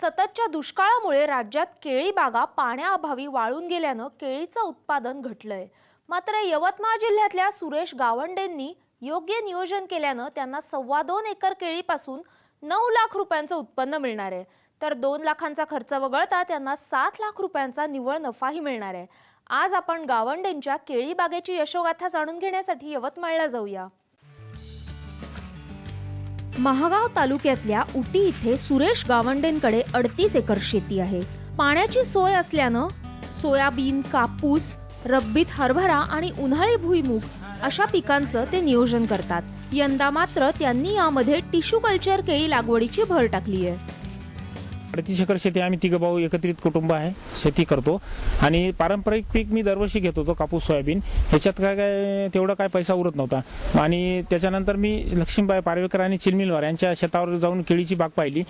सततच्या दुष्काळामुळे राज्यात केळी बागा पाण्याअभावी वाळून गेल्यानं केळीचं उत्पादन घटलंय। मात्र यवतमाळ जिल्ह्यातल्या सुरेश गावंडेंनी योग्य नियोजन केल्यानं त्यांना 2.25 एकर केळीपासून 9 लाख रुपयांचं उत्पन्न मिळणार आहे। तर 2 लाखांचा खर्च वगळता त्यांना 7 लाख रुपयांचा निव्वळ नफाही मिळणार आहे। आज आपण गावंडेंच्या केळी बागेची यशोगाथा जाणून घेण्यासाठी यवतमाळला जाऊया। महागाव तालुक्यातल्या उटी इथे सुरेश गावंडेंकडे 38 एकर शेती आहे। पाण्याची सोय असल्यानं सोयाबीन, कापूस, रब्बीत हरभरा आणि उन्हाळी भुईमूग अशा पिकांचं ते नियोजन करतात। यंदा मात्र त्यांनी यामध्ये टिश्यू कल्चर केळी लागवडीची भर टाकली आहे। 38 एकर शेती आम्ही तिघ भाऊ एकत्रित कुटुंब आहे, शेती करतो आणि पारंपरिक पीक मी दरवर्षी घेत होतो, कापूस सोयाबीन। ह्याच्यात काय तेवढा काय पैसा उरत नव्हता आणि त्याच्यानंतर मी लक्ष्मीबाई पारवेकर आणि चिलमिलवार यांच्या शेतावर जाऊन केळीची बाग पाहिली।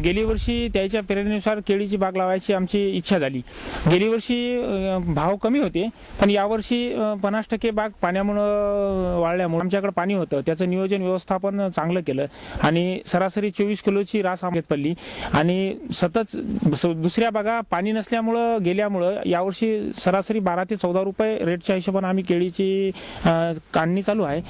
गेली वर्षी त्याच्या प्रेरणेनुसार केळीची बाग लावायची आमची इच्छा झाली। गेली वर्षी भाव कमी होते, पण यावर्षी 50% बाग पाण्यामुळे वाळल्यामुळे आमच्याकडे पाणी होतं, त्याचं नियोजन व्यवस्थापन चांगलं केलं आणि सरासरी 24 किलोची रास आम्हाला पडली आणि सतत दुसऱ्या बागा पाणी नसल्यामुळं गेल्यामुळं यावर्षी सरासरी 12 ते 14 रुपये रेटच्या हिशोबाने आम्ही केळीची काढणी चालू आहे।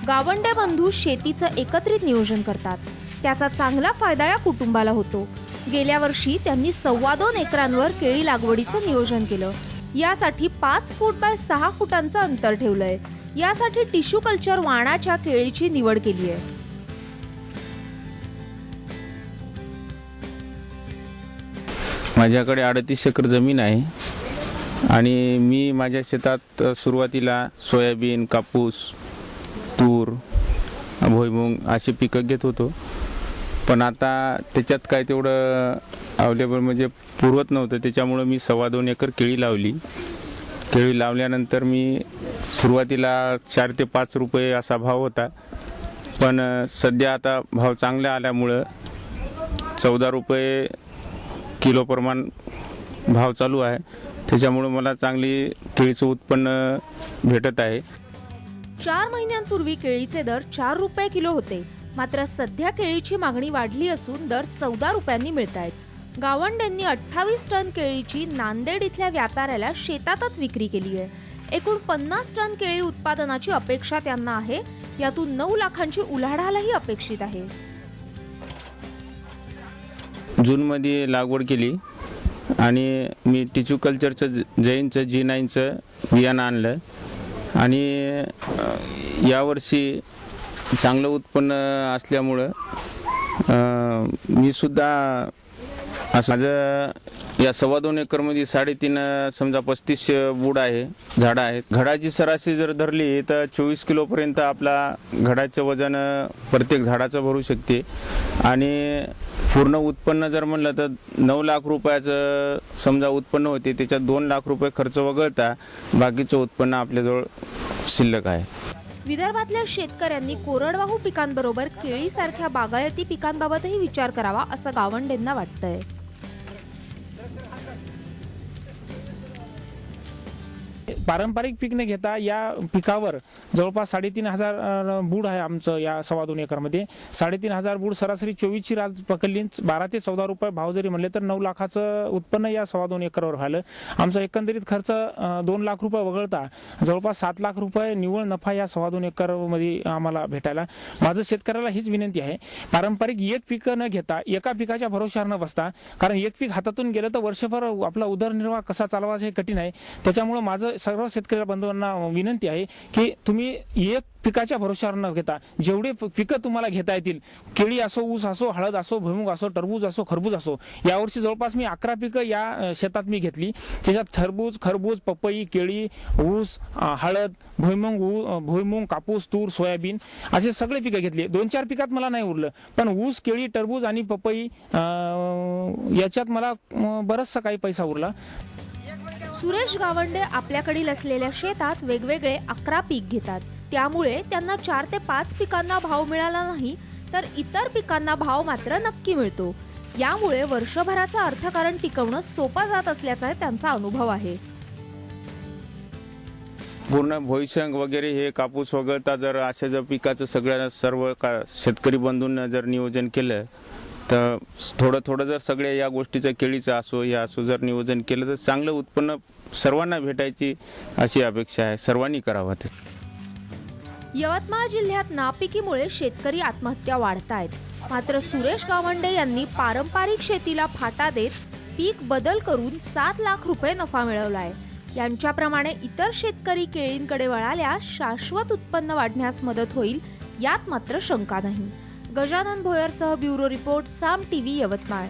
गावंडे बंधू शेतीचं एकत्रित नियोजन करतात, त्याचा चांगला फायदा या कुटुंबाला होतो। गेल्या वर्षी त्यांनी 2.25 एकरांवर केळी लागवडीचं नियोजन केलं। यासाठी 5 फूट बाय 6 फुटांचं अंतर ठेवलंय। यासाठी टिश्यू कल्चर वाणाच्या केळीची निवड केली आहे। माझ्याकडे 38 एकर जमीन आहे आणि मी माझ्या शेतात सुरुवातीला सोयाबीन, कापूस, तूर, भुईमूग अशी पिकं घेत होतो, पण आता त्याच्यात काय तेवढं अवेलेबल म्हणजे पुरवत नव्हतं। त्याच्यामुळं मी 2.25 एकर केळी लावली। केळी लावल्यानंतर मी सुरुवातीला 4 ते 5 रुपये असा भाव होता, पण सध्या आता भाव चांगला आल्यामुळं 14 रुपये किलो प्रमाण भाव चालू आहे। त्याच्यामुळे मला चांगली केळीचं उत्पन्न भेटत आहे। 4 महिन्यांपूर्वी केळीचे दर 4 रुपये किलो होते, मात्र सध्या केळीची मागणी वाढली असून दर 14 रुपयांनी मिळतायत। गावंडेंनी 28 टन केळीची नांदेड इथल्या व्यापाऱ्याला शेतातच विक्री केली आहे। एकूण 50 टन केळी उत्पादनाची अपेक्षा त्यांना आहे। यातून 9 लाखांची उलाढालही अपेक्षित आहे। जूनमध्ये लागवड केली आणि मी टिश्यू कल्चरचं जैनचं G9चं बियाणं आणलं आणि यावर्षी चांगलं उत्पन्न असल्यामुळं मी सुद्धा असं माझं या 2.25 एकरमध्ये 3.5 समजा 35 बूड आहे, झाडं आहेत। घडाची सरासरी जर धरली तर 24 किलोपर्यंत आपला घडाचं वजन प्रत्येक झाडाचं भरू शकते आणि पूर्ण उत्पन्न जर म्हणलं तर 9 लाख रुपयाचं समजा उत्पन्न होते। त्याच्यात 2 लाख रुपये खर्च वगळता बाकीचं उत्पन्न आपल्याजवळ शिल्लक आहे। विदर्भातल्या शेतकऱ्यांनी कोरडवाहू पिकांबरोबर केळीसारख्या बागायती पिकांबाबतही विचार करावा असं गावंडेंना वाटतंय। पारंपरिक पीक न घेता या पिकावर जवळपास 3,500 बूड आहे आमचं या 2.25 एकरमध्ये। 3,500 बूड सरासरी 24ची राज पकडली, 12 ते 14 रुपये भाव जरी म्हणले तर 9 लाखाचं उत्पन्न या 2.25 एकरवर झालं। आमचा एकंदरीत खर्च 2 लाख रुपये वगळता जवळपास 7 लाख रुपये निव्वळ नफा या 2.25 एकरमध्ये आम्हाला भेटायला। माझं शेतकऱ्याला हीच विनंती आहे, पारंपरिक एक पीक न घेता एका पिकाच्या भरोश्यावर न बसता, कारण एक पीक हातातून गेलं तर वर्षभर आपला उदरनिर्वाह कसा चालवायचा हे कठीण आहे। त्याच्यामुळे माझं सर्व शेतकरी बंधूंना विनंती आहे की तुम्ही एक पिकाच्या भरोश्यावर न घेता जेवढे पिकं तुम्हाला घेता येतील, केळी असो, ऊस असो, हळद असो, भुईमूग असो, टरबूज असो, खरबूज असो, यावर्षी जवळपास मी 11 पिकं या शेतात मी घेतली। त्याच्यात टरबूज, खरबूज, पपई, केळी, ऊस, हळद, भुईमूग, कापूस, तूर, सोयाबीन असे सगळे पिकं घेतली। 2-4 पिकात मला नाही उरलं, पण ऊस, केळी, टरबूज आणि पपई याच्यात मला बराचसा काही पैसा उरला। सुरेश गावंडे आपल्याकडील असलेल्या शेतात वेगवेगळे 11 पीक घेतात, त्यामुळे त्यांना 4 ते 5 पिकांना भाव मिळाला नाही तर इतर पिकांना भाव मात्र नक्की मिळतो। यामुळे वर्षभराचं अर्थकारण टिकवणं सोपं जात असल्याचा त्यांचा अनुभव आहे। पूर्ण भुईशंग वगैरे हे कापूस वगळता जर अशा जर पिकाचं सगळ्यांना सर्व शेतकरी बंधूंना जर नियोजन केलं तर थोडं थोडं जर सगळ्या या गोष्टीचं केळीचं असो या असो जर नियोजन केलं तर चांगलं उत्पन्न सर्वांना भेटायची अशी अपेक्षा आहे. सर्वांनी करावं ते. यवतमाळ जिल्ह्यात नापिकीमुळे शेतकरी आत्महत्या वाढत आहेत. मात्र सुरेश गावंडे यांनी पारंपरिक शेतीला फाटा देत पीक बदल करून 7 लाख रुपये नफा मिळवलाय. यांच्याप्रमाणे इतर शेतकरी केळींकडे वळाल्यास शाश्वत उत्पन्न वाढण्यास मदत होईल यात मात्र शंका नाही. गजानन भोयरसह ब्युरो रिपोर्ट, साम टीव्ही, यवतमाळ.